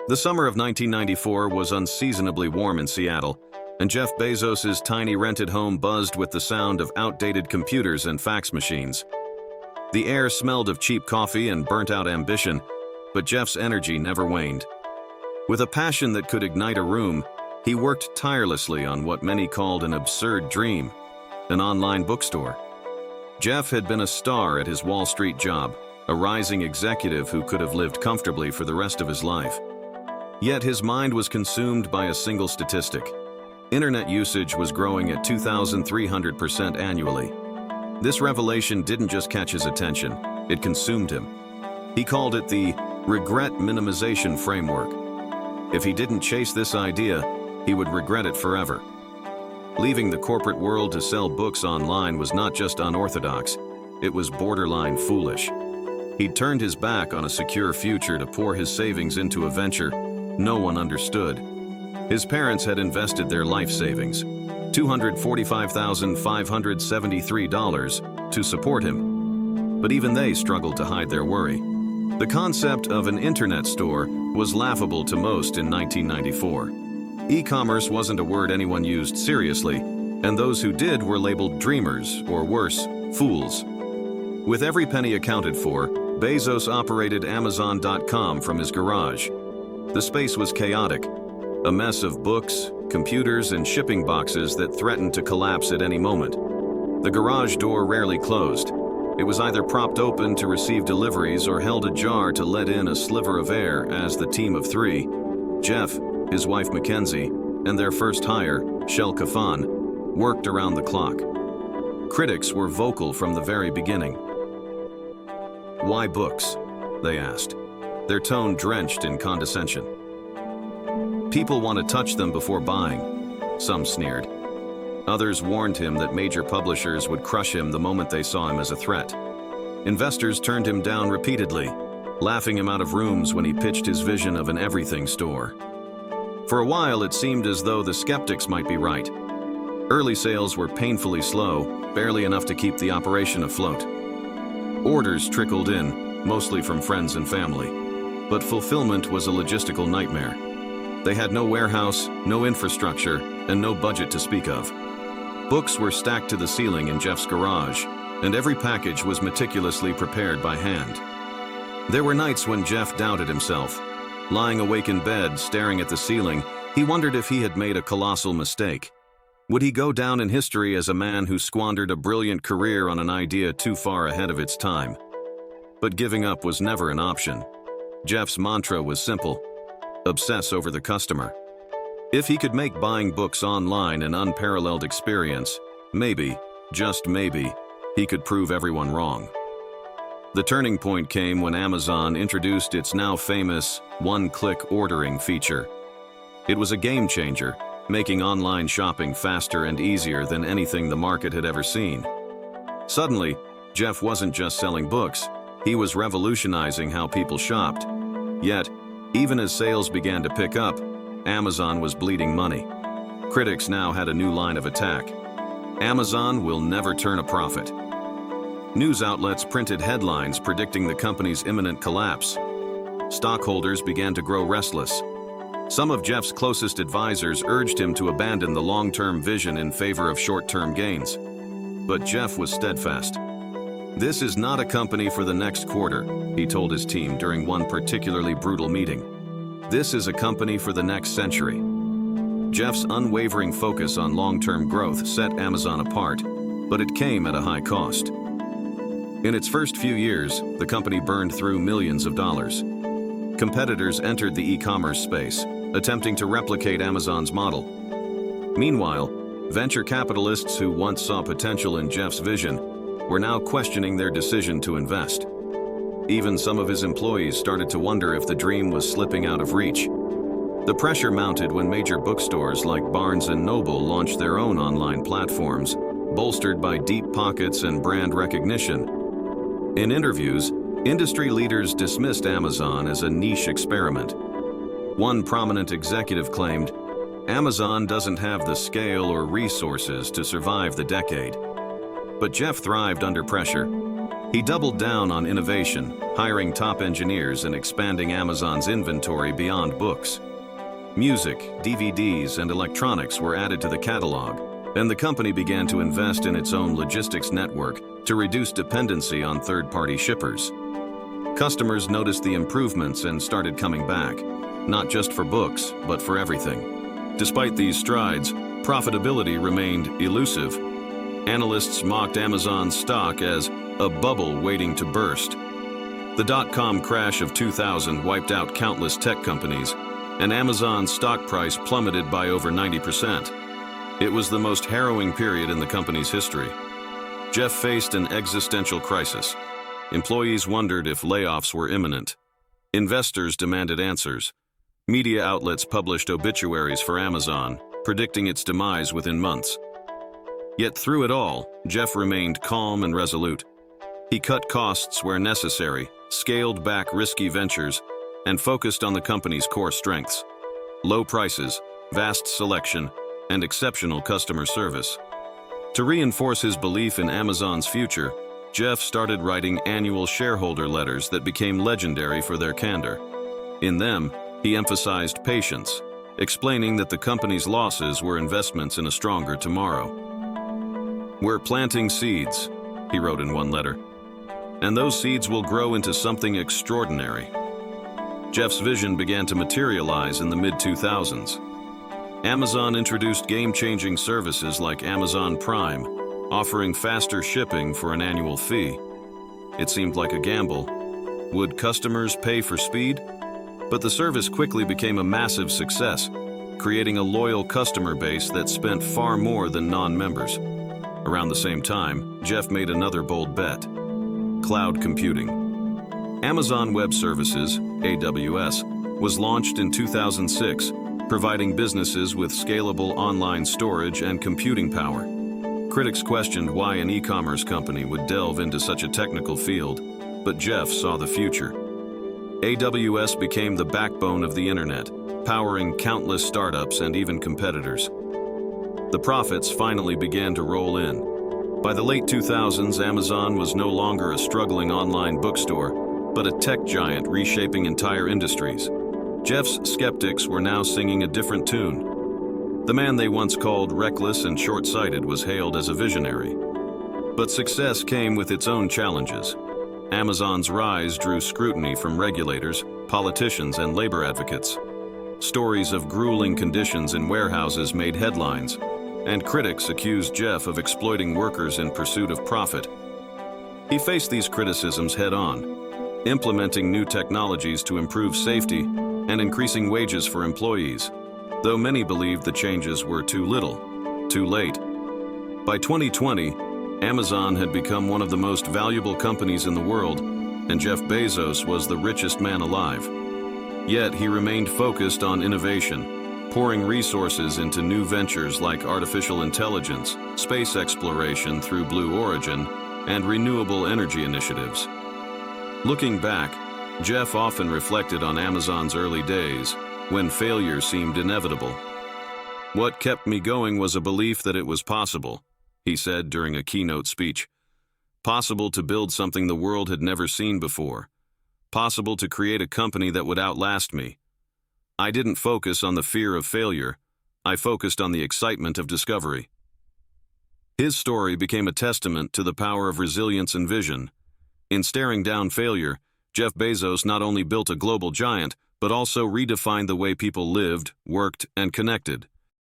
The summer of 1994 was unseasonably warm in Seattle, and Jeff Bezos' tiny rented home buzzed with the sound of outdated computers and fax machines. The air smelled of cheap coffee and burnt-out ambition, but Jeff's energy never waned. With a passion that could ignite a room, he worked tirelessly on what many called an absurd dream, an online bookstore. Jeff had been a star at his Wall Street job, a rising executive who could have lived comfortably for the rest of his life. Yet his mind was consumed by a single statistic. Internet usage was growing at 2,300% annually. This revelation didn't just catch his attention, it consumed him. He called it the regret minimization framework. If he didn't chase this idea, he would regret it forever. Leaving the corporate world to sell books online was not just unorthodox, it was borderline foolish. He'd turned his back on a secure future to pour his savings into a venture no one understood. His parents had invested their life savings, $245,573, to support him. But even they struggled to hide their worry. The concept of an internet store was laughable to most in 1994. E-commerce wasn't a word anyone used seriously, and those who did were labeled dreamers, or worse, fools. With every penny accounted for, Bezos operated Amazon.com from his garage. The space was chaotic, a mess of books, computers, and shipping boxes that threatened to collapse at any moment. The garage door rarely closed. It was either propped open to receive deliveries or held ajar to let in a sliver of air as the team of three, Jeff, his wife Mackenzie, and their first hire, Shel Kafan, worked around the clock. Critics were vocal from the very beginning. "Why books?" they asked, their tone drenched in condescension. "People want to touch them before buying," some sneered. Others warned him that major publishers would crush him the moment they saw him as a threat. Investors turned him down repeatedly, laughing him out of rooms when he pitched his vision of an everything store. For a while, it seemed as though the skeptics might be right. Early sales were painfully slow, barely enough to keep the operation afloat. Orders trickled in, mostly from friends and family, but fulfillment was a logistical nightmare. They had no warehouse, no infrastructure, and no budget to speak of. Books were stacked to the ceiling in Jeff's garage, and every package was meticulously prepared by hand. There were nights when Jeff doubted himself. Lying awake in bed, staring at the ceiling, he wondered if he had made a colossal mistake. Would he go down in history as a man who squandered a brilliant career on an idea too far ahead of its time? But giving up was never an option. Jeff's mantra was simple: obsess over the customer. If he could make buying books online an unparalleled experience, maybe, just maybe, he could prove everyone wrong. The turning point came when Amazon introduced its now famous one-click ordering feature. It was a game changer, making online shopping faster and easier than anything the market had ever seen. Suddenly, Jeff wasn't just selling books, he was revolutionizing how people shopped. Yet, even as sales began to pick up, Amazon was bleeding money. Critics now had a new line of attack. Amazon will never turn a profit. News outlets printed headlines predicting the company's imminent collapse. Stockholders began to grow restless. Some of Jeff's closest advisors urged him to abandon the long-term vision in favor of short-term gains. But Jeff was steadfast. "This is not a company for the next quarter," he told his team during one particularly brutal meeting. "This is a company for the next century." Jeff's unwavering focus on long-term growth set Amazon apart, but it came at a high cost. In its first few years, the company burned through millions of dollars. Competitors entered the e-commerce space, attempting to replicate Amazon's model. Meanwhile, venture capitalists who once saw potential in Jeff's vision were now questioning their decision to invest. Even some of his employees started to wonder if the dream was slipping out of reach. The pressure mounted when major bookstores like Barnes & Noble launched their own online platforms, bolstered by deep pockets and brand recognition. In interviews, industry leaders dismissed Amazon as a niche experiment. One prominent executive claimed, "Amazon doesn't have the scale or resources to survive the decade." But Jeff thrived under pressure. He doubled down on innovation, hiring top engineers and expanding Amazon's inventory beyond books. Music, DVDs, and electronics were added to the catalog, and the company began to invest in its own logistics network to reduce dependency on third-party shippers. Customers noticed the improvements and started coming back, not just for books, but for everything. Despite these strides, profitability remained elusive. Analysts mocked Amazon's stock as a bubble waiting to burst. The dot-com crash of 2000 wiped out countless tech companies, and Amazon's stock price plummeted by over 90%. It was the most harrowing period in the company's history. Jeff faced an existential crisis. Employees wondered if layoffs were imminent. Investors demanded answers. Media outlets published obituaries for Amazon, predicting its demise within months. Yet through it all, Jeff remained calm and resolute. He cut costs where necessary, scaled back risky ventures, and focused on the company's core strengths: low prices, vast selection, and exceptional customer service. To reinforce his belief in Amazon's future, Jeff started writing annual shareholder letters that became legendary for their candor. In them, he emphasized patience, explaining that the company's losses were investments in a stronger tomorrow. "We're planting seeds," he wrote in one letter, "and those seeds will grow into something extraordinary." Jeff's vision began to materialize in the mid-2000s. Amazon introduced game-changing services like Amazon Prime, offering faster shipping for an annual fee. It seemed like a gamble. Would customers pay for speed? But the service quickly became a massive success, creating a loyal customer base that spent far more than non-members. Around the same time, Jeff made another bold bet: cloud computing. Amazon Web Services, AWS, was launched in 2006, providing businesses with scalable online storage and computing power. Critics questioned why an e-commerce company would delve into such a technical field, but Jeff saw the future. AWS became the backbone of the internet, powering countless startups and even competitors. The profits finally began to roll in. By the late 2000s, Amazon was no longer a struggling online bookstore, but a tech giant reshaping entire industries. Jeff's skeptics were now singing a different tune. The man they once called reckless and short-sighted was hailed as a visionary. But success came with its own challenges. Amazon's rise drew scrutiny from regulators, politicians, and labor advocates. Stories of grueling conditions in warehouses made headlines, and critics accused Jeff of exploiting workers in pursuit of profit. He faced these criticisms head-on, implementing new technologies to improve safety and increasing wages for employees, though many believed the changes were too little, too late. By 2020, Amazon had become one of the most valuable companies in the world, and Jeff Bezos was the richest man alive. Yet he remained focused on innovation, pouring resources into new ventures like artificial intelligence, space exploration through Blue Origin, and renewable energy initiatives. Looking back, Jeff often reflected on Amazon's early days, when failure seemed inevitable. "What kept me going was a belief that it was possible," he said during a keynote speech. "Possible to build something the world had never seen before. Possible to create a company that would outlast me. I didn't focus on the fear of failure. I focused on the excitement of discovery." His story became a testament to the power of resilience and vision. In staring down failure, Jeff Bezos not only built a global giant, but also redefined the way people lived, worked, and connected.